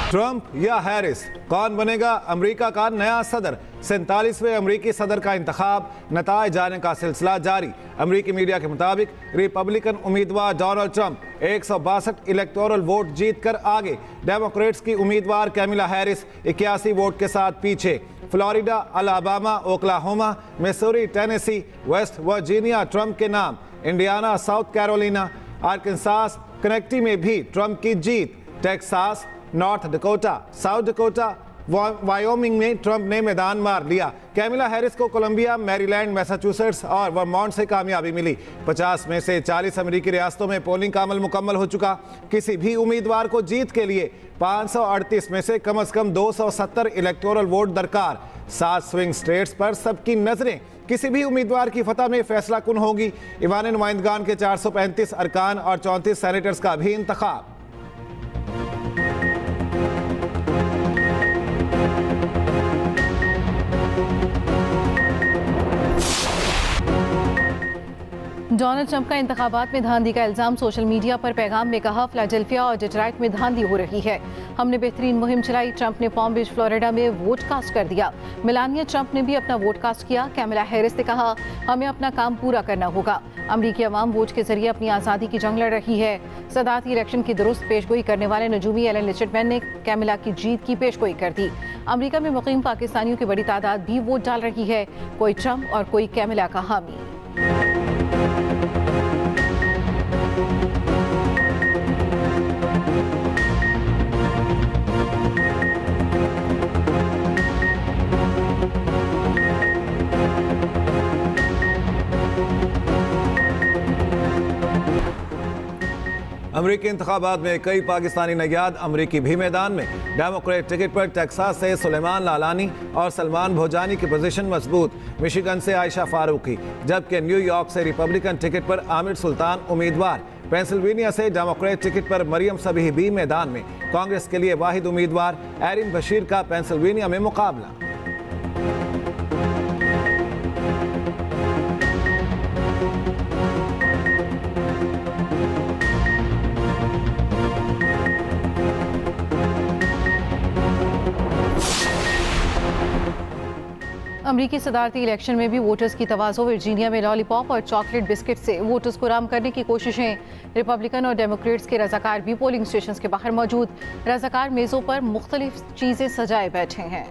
Trump या Harris, कौन बनेगा अमेरिका का नया सदर? 47वें अमेरिकी सदर का इंतखाब, नताए जाने का सिलसिला जारी। अमेरिकी मीडिया के मुताबिक रिपब्लिकन उम्मीदवार डोनाल्ड ट्रंप 162 इलेक्टोरल वोट जीतकर आगे। डेमोक्रेट्स की उम्मीदवार कैमिला हैरिस 81 वोट के साथ पीछे। Florida, Alabama, Oklahoma, Missouri, Tennessee, West Virginia Trump के नाम। Indiana, South Carolina, Arkansas, Connecticut में भी ट्रंप की जीत। Texas, North Dakota, South Dakota, Wyoming में ट्रंप ने मैदान मार लिया। कैमिला हैरिस को कोलंबिया, मैरीलैंड, मैसाचुसेट्स और वर्मोंट से कामयाबी मिली। 50 में से 40 अमेरिकी रियासतों में पोलिंग का अमल मुकम्मल हो चुका। किसी भी उम्मीदवार को जीत के लिए 538 में से कम 270 इलेक्टोरल वोट दरकार। 7 स्विंग स्टेट्स पर सबकी नजरें। किसी भी उम्मीदवार की फतह में फैसला कुन होगी। ईवान नुमाइंदगान के 435 अरकान और 34 सेनेटर्स का भी इंतखाब। डोनाल्ड ट्रंप का इंतखाबात में धांधली का इल्जाम। सोशल मीडिया पर पैगाम में कहा, फिलाडेल्फिया और डेट्रॉइट में धांधली हो रही है। हमने बेहतरीन मुहिम चलाई। ट्रंप ने पाम बीच, फ्लोरिडा में वोट कास्ट कर दिया। मेलानिया ट्रंप ने भी अपना वोट कास्ट किया। कैमिला हैरिस ने कहा, हमें अपना काम पूरा करना होगा। अमरीकी अवाम वोट के जरिए अपनी आज़ादी की जंग लड़ रही है। सदारती इलेक्शन की दुरुस्त पेशगोई करने वाले नजूमी एलन लिचटमैन ने कैमिला की जीत की पेशगोई कर दी। अमरीका में मुकीम पाकिस्तानियों की बड़ी तादाद भी वोट डाल रही है। कोई ट्रंप और कोई कैमिला का हामी। अमरीकी इंतखाबात में कई पाकिस्तानी नयाद अमरीकी भी मैदान में। डेमोक्रेट टिकट पर टेक्सास से सुलेमान लालानी और सलमान भोजानी की पोजीशन मजबूत। मिशिगन से आयशा फारूकी, जबकि न्यूयॉर्क से रिपब्लिकन टिकट पर आमिर सुल्तान उम्मीदवार। पेंसिल्वेनिया से डेमोक्रेट टिकट पर मरियम सबीह भी मैदान में। कांग्रेस के लिए वाहिद उम्मीदवार एरिन बशीर का पेंसिल्वेनिया में मुकाबला। अमरीकी सदारती इलेक्शन में भी वोटर्स की तवाज़ो। वर्जीनिया में लॉलीपॉप और चॉकलेट बिस्किट से वोटर्स को राम करने की कोशिशें। रिपब्लिकन और डेमोक्रेट्स के रजाकार भी पोलिंग स्टेशन के बाहर मौजूद। रजाकार मेज़ों पर मुख्तलिफ चीज़ें सजाए बैठे हैं।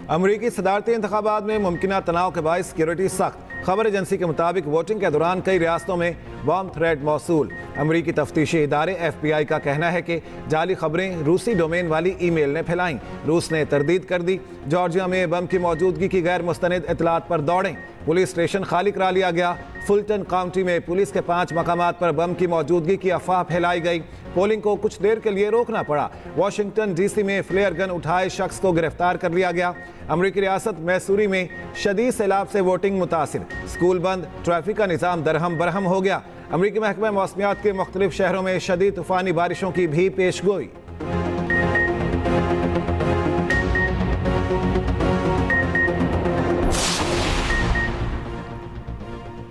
अमरीकी सदारती इंतखाबात में मुमकिना तनाव के बायस सिक्योरिटी सख्त। खबर एजेंसी के मुताबिक वोटिंग के दौरान कई रियासतों में बम थ्रेट मौसूल। अमरीकी तफ्तीशी इदारे FBI का कहना है कि जाली खबरें रूसी डोमेन वाली ईमेल ने फैलाईं। रूस ने तरदीद कर दी। जॉर्जिया में बम की मौजूदगी की गैर मुस्तनद इतलात पर दौड़ें। पुलिस स्टेशन खाली करा लिया गया। फुलटन काउंटी में पुलिस के 5 मकामात पर बम की मौजूदगी की अफवाह फैलाई गई। पोलिंग को कुछ देर के लिए रोकना पड़ा। वाशिंगटन DC में फ्लेयर गन उठाए शख्स को गिरफ्तार कर लिया गया। अमरीकी रियासत मैसूरी में शदीद सैलाब से वोटिंग मुतासिर। स्कूल बंद, ट्रैफिक का निज़ाम दरहम बरहम हो गया। अमरीकी महकमा मौसमियात के मुख्तलिफ शहरों में शदीद तूफ़ानी बारिशों की भी पेशगोई।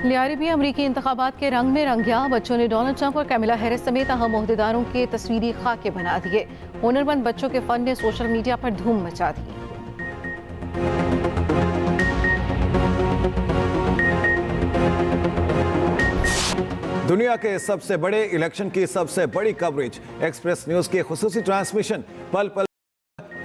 लियारी भी अमरीकी इंतखाबात के रंग में रंग गया। बच्चों ने डोनाल्ड ट्रंप और कैमिला हैरिस समेत अहम ओहदेदारों के तस्वीरी खाके बना दिए। हुनरमंद बच्चों के फन ने सोशल मीडिया पर धूम मचा दी। दुनिया के सबसे बड़े इलेक्शन की सबसे बड़ी कवरेज, एक्सप्रेस न्यूज की खुसूसी ट्रांसमिशन। पल पल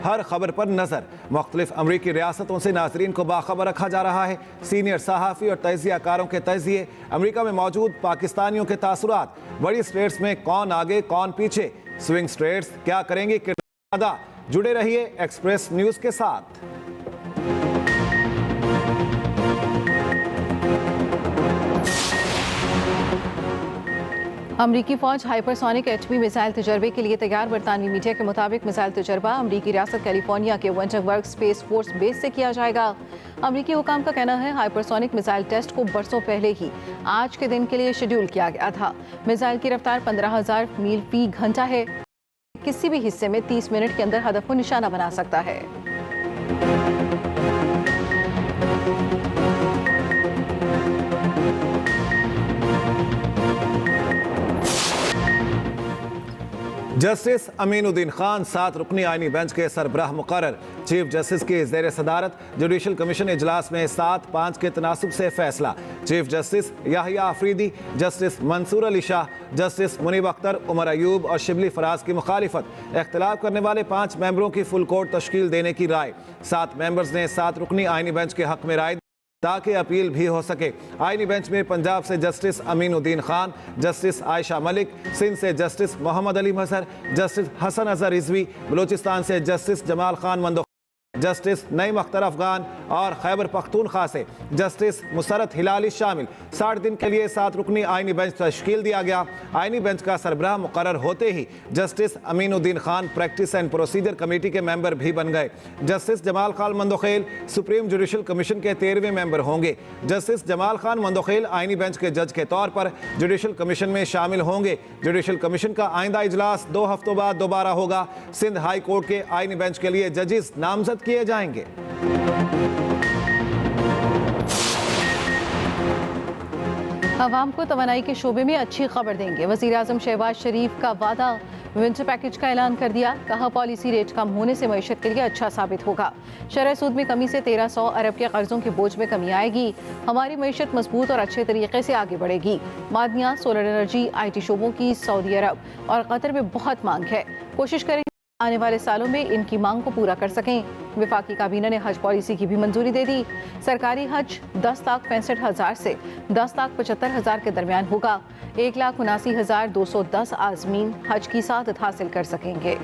हर खबर पर नजर। मुख्तलिफ अमरीकी रियासतों से नाजरीन को बाखबर रखा जा रहा है। सीनियर सहाफ़ी और तजियाकारों के तजिए, अमरीका में मौजूद पाकिस्तानियों के तासुरात, बड़ी स्टेट्स में कौन आगे कौन पीछे, स्विंग स्टेट्स क्या करेंगे किरदार अदा। जुड़े रहिए एक्सप्रेस न्यूज के साथ। अमरीकी फौज हाइपरसोनिक एटमी मिसाइल तजर्बे के लिए तैयार। बरतानवी मीडिया के मुताबिक मिसाइल तजर्बा अमरीकी रियासत कैलिफोर्निया के वंटरबर्ग स्पेस फोर्स बेस से किया जाएगा। अमरीकी हुकाम का कहना है हाइपरसोनिक मिसाइल टेस्ट को बरसों पहले ही आज के दिन के लिए शेड्यूल किया गया था। मिसाइल की रफ्तार 15,000 मील फी घंटा है। किसी भी हिस्से में 30 मिनट के अंदर हदफ को निशाना बना सकता है। जस्टिस अमीनुद्दीन खान 7 रुकनी आईनी बेंच के सरबराह मुकर्रर। चीफ जस्टिस की ज़ेर सदारत जुडिशल कमीशन इजलास में 7-5 के तनासुब से फैसला। Chief justice Yahya Afridi, justice Mansoor Ali Shah, justice Muneeb Akhtar, Umar Ayub और शिबली फराज की मुखालिफत। इख्तिलाफ करने वाले 5 मेंबरों की फुल कोर्ट तश्कील देने की राय। 7 मेंबर्स ने 7 रुकनी आईनी बेंच के हक में राय ताकि अपील भी हो सके। आईनी बेंच में पंजाब से जस्टिस अमीनुद्दीन खान, जस्टिस आयशा मलिक, सिंध से जस्टिस मोहम्मद अली मजहर, जस्टिस हसन अजहर रिजवी, बलूचिस्तान से जस्टिस जमाल खान मंदो, जस्टिस नईम अख्तर अफगान और खैबर पख्तूनख्वा से जस्टिस मुसरत हिलाली शामिल। 60 दिन के लिए 7 रुकनी आईनी बेंच तश्कील दिया गया। आईनी बेंच का सरबराह मुकर्रर होते ही justice Aminuddin Khan practice and procedure committee के मेंबर भी बन गए। Justice Jamal Khan Mandokhail supreme judicial commission के 13वें मेंबर होंगे। जस्टिस जमाल खान मंदोखेल आईनी बेंच के जज के तौर पर जुडिशल कमीशन में शामिल होंगे। जुडिशल कमीशन का आइंदा इजलास 2 हफ्तों बाद दोबारा होगा। सिंध हाई कोर्ट के आईनी बेंच के लिए जजेस नामजद किए जाएंगे। अवाम को तवानाई के शोबे में अच्छी खबर देंगे। वज़ीर आज़म शहबाज शरीफ का वादा, विंटर पैकेज का ऐलान कर दिया। कहा पॉलिसी रेट कम होने से मईशत के लिए अच्छा साबित होगा। शरह सूद में कमी से 1300 अरब के कर्जों के बोझ में कमी आएगी। हमारी मईशत मजबूत और अच्छे तरीके से आगे बढ़ेगी। मादनियात, सोलर एनर्जी, IT शोबों की सऊदी अरब और कतर में बहुत मांग है। कोशिश करेंगे आने वाले सालों में इनकी मांग को पूरा कर सकें। विफाकी काबीना ने हज पॉलिसी की भी मंजूरी दे दी। सरकारी हज 10,65,000 से 10,75,000 के दरमियान होगा। 1,79,210 आज़मीन हज की सआदत हासिल कर सकेंगे।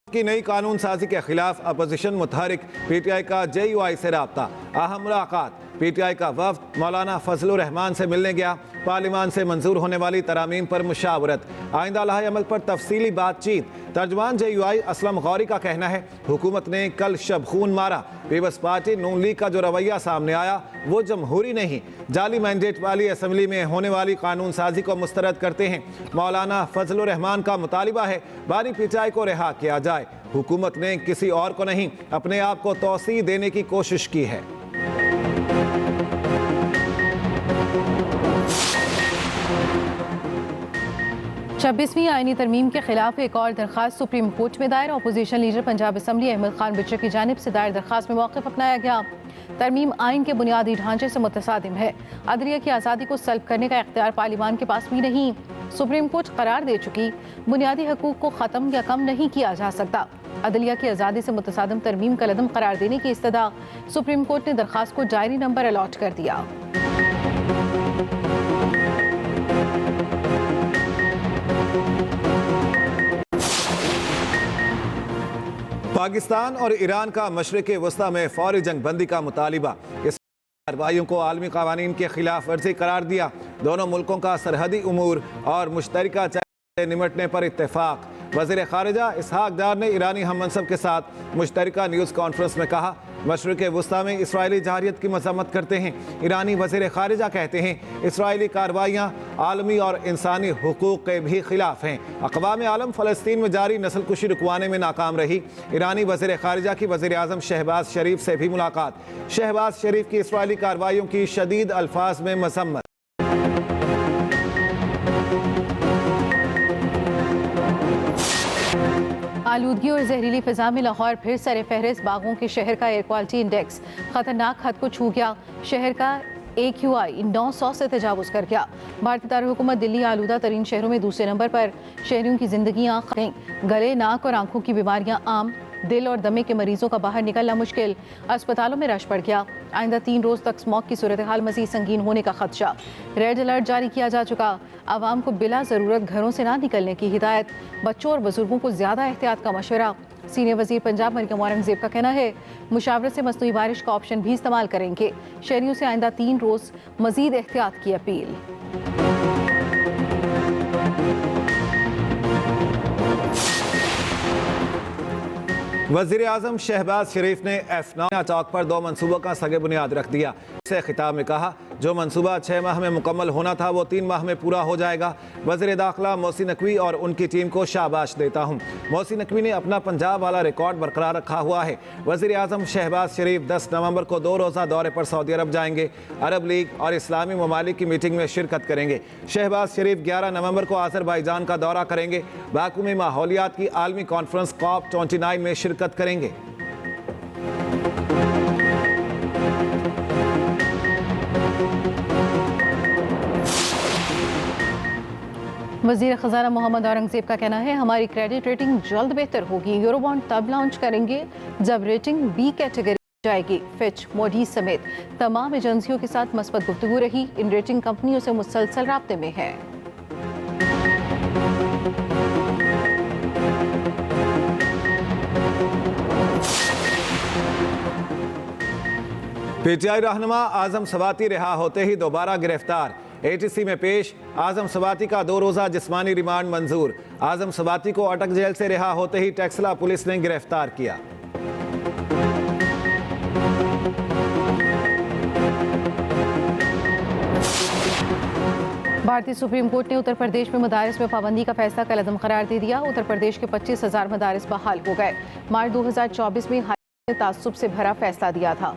की नई कानून साजी के खिलाफ अपोजिशन मुतहरिक। PTI का JUI से राब्ता। अहम मुलाकात। PTI का वफ्द मौलाना फजलुर रहमान से मिलने गया। पार्लिमान से मंजूर होने वाली तरामीम पर मुशावरत। आइंदा लाहे अमल पर तफसीली बातचीत। तर्जमान JUI असलम गौरी का कहना है हुकूमत ने कल शब खून मारा। पीपल्स पार्टी नून लीग का जो रवैया सामने आया वो जमहूरी नहीं, जाली मैंडेट वाली असम्बली में होने वाली कानून साजी को मुस्तरद करते हैं। मौलाना फजलुर रहमान का मुतालिबा है बानी PTI को रिहा किया जाए। हुकूमत ने किसी और को नहीं अपने आप को तौसीह देने की कोशिश की है। छब्बीसवीं आईनी तरमीम के खिलाफ एक और दरखास्त सुप्रीम कोर्ट में दायर। Opposition leader Punjab assembly Ahmad Khan Bhachar की जानिब से दायर दरखास्त में मौक़िफ़ अपनाया गया। तरमीम आइन के बुनियादी ढांचे से मुतसादिम है। अदलिया की आज़ादी को सल्ब करने का इख्तियार पार्लिमान के पास भी नहीं। सुप्रीम कोर्ट करार दे चुकी बुनियादी हकूक़ को ख़त्म या कम नहीं किया जा सकता। अदलिया की आज़ादी से मुतसादिम तरमीम का लदम करार देने की इस्तदा सुप्रीम कोर्ट ने दरखास्त को जायरी नंबर अलॉट कर दिया। पाकिस्तान और ईरान का मशरिक़ वस्ता में फौरी जंग बंदी का मुतालिबा। इस कार्रवाइयों को आलमी क़वानीन के खिलाफ वर्जी करार दिया। दोनों मुल्कों का सरहदी उमूर और मुश्तरका चैलेंज से निमटने पर इत्तेफाक। वज़ीर ख़ारिजा इसहाक डार ने ईरानी हम मनसब के साथ मुश्तरका न्यूज़ कॉन्फ्रेंस में कहा मशरिक़ वस्ता में इसराइली जहारियत की मज़म्मत करते हैं। ईरानी वज़ीर ख़ारिजा कहते हैं इसराइली कार्रवाइयाँ आलमी और इंसानी हुकूक़ के भी खिलाफ हैं। अक़वाम आलम फ़लस्तीन में जारी नस्लकुशी रुकवाने में नाकाम रही। ईरानी वज़ीर ख़ारिजा की वज़ीर आज़म शहबाज शरीफ से भी मुलाकात। शहबाज शरीफ की इसराइली कार्रवाइयों की शदीद अल्फाज में मज़म्मत। आलूदगी और जहरीली फिजा में लाहौर फिर सरे फहरिस्त। बागों के शहर का एयर क्वालिटी इंडेक्स खतरनाक हद को छू गया। शहर का AQI 900 से तजावुज़ कर गया। भारतीय दारुल-हुकूमत दिल्ली आलूदा तरीन शहरों में दूसरे नंबर पर। शहरियों की जिंदगियाँ गले, नाक और आंखों की बीमारियाँ आम। दिल और दमे के मरीजों का बाहर निकलना मुश्किल। अस्पतालों में रश बढ़ गया। आइंदा 3 रोज़ तक स्मॉग की सूरत हाल मज़ीद संगीन होने का खदशा। रेड अलर्ट जारी किया जा चुका। आवाम को बिला ज़रूरत घरों से ना निकलने की हिदायत। बच्चों और बुजुर्गों को ज़्यादा एहतियात का मशवरा। सीनियर वज़ीर पंजाब मरियम औरंगज़ेब का कहना है मुशावरत से मसनूई बारिश का ऑप्शन भी इस्तेमाल करेंगे। शहरियों से आइंदा 3 रोज़ मज़ीद एहतियात की अपील। वज़ीर आज़म शहबाज शरीफ ने F9 चौक पर 2 मनसूबों का सगे बुनियाद रख दिया। से खिताब में कहा, जो मंसूबा 6 माह में मुकम्मल होना था वो 3 माह में पूरा हो जाएगा। वज़ीर दाखिला मोहसिन नकवी और उनकी टीम को शाबाश देता हूँ। मोहसिन नकवी ने अपना पंजाब वाला रिकॉर्ड बरकरार रखा हुआ है। वज़ीर आज़म शहबाज शरीफ 10 नवंबर को 2 रोज़ा दौरे पर सऊदी अरब जाएंगे। अरब लीग और इस्लामी ममालिक की मीटिंग में शिरकत करेंगे। शहबाज शरीफ 11 नवंबर को आज़रबाईजान का दौरा करेंगे। बाकू में माहौलियात की आलमी कॉन्फ्रेंस COP29 में शिरकत करेंगे। वज़ीर ख़ज़ाना मोहम्मद औरंगज़ेब का कहना है, हमारी क्रेडिट रेटिंग जल्द बेहतर होगी। यूरोबॉन्ड तब लॉन्च करेंगे जब रेटिंग बी कैटेगरी जाएगी। फिच, मोडीज समेत तमाम एजेंसियों के साथ मस्बत गुफ्तगू रही। इन रेटिंग कंपनियों से मुसलसल राब्ते में है। PTI रहनुमा आजम सवाती रिहा होते ही दोबारा गिरफ्तार। ATC में पेश। आजम सवाती का 2 रोज़ा जिस्मानी रिमांड मंजूर। आजम सवाती को अटक जेल से रिहा होते ही टेक्सला पुलिस ने गिरफ्तार किया। भारतीय सुप्रीम कोर्ट ने उत्तर प्रदेश में मदारिस में पाबंदी का फैसला कलअदम करार दे दिया। उत्तर प्रदेश के 25,000 मदारिस बहाल हो गए। मार्च 2024 में हाई कोर्ट ने तासुब से भरा फैसला दिया था।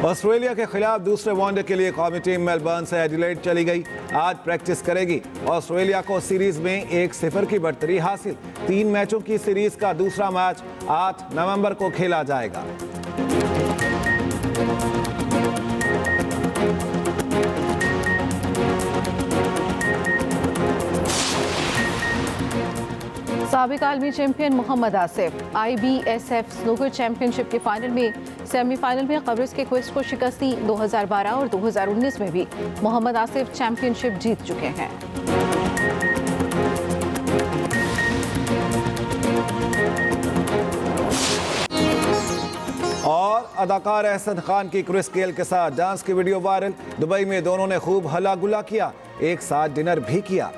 ऑस्ट्रेलिया के खिलाफ दूसरे वनडे के लिए कौमी टीम मेलबर्न से एडिलेड चली गई। आज प्रैक्टिस करेगी। ऑस्ट्रेलिया को सीरीज में 1-0 की बढ़तरी हासिल। 3 मैचों की सीरीज का दूसरा मैच 8 नवंबर को खेला जाएगा। साबिक आलमी champion Mohammad Asif IBSF snooker championship के फाइनल में सेमीफाइनल में कब्रिस के क्विस्ट को शिकस्त दी। 2012 और 2019 में भी मोहम्मद आसिफ चैंपियनशिप जीत चुके हैं। और अदाकार एहसन खान की क्रिस गेल के साथ डांस की वीडियो वायरल। दुबई में दोनों ने खूब हला गुला किया, एक साथ डिनर भी किया।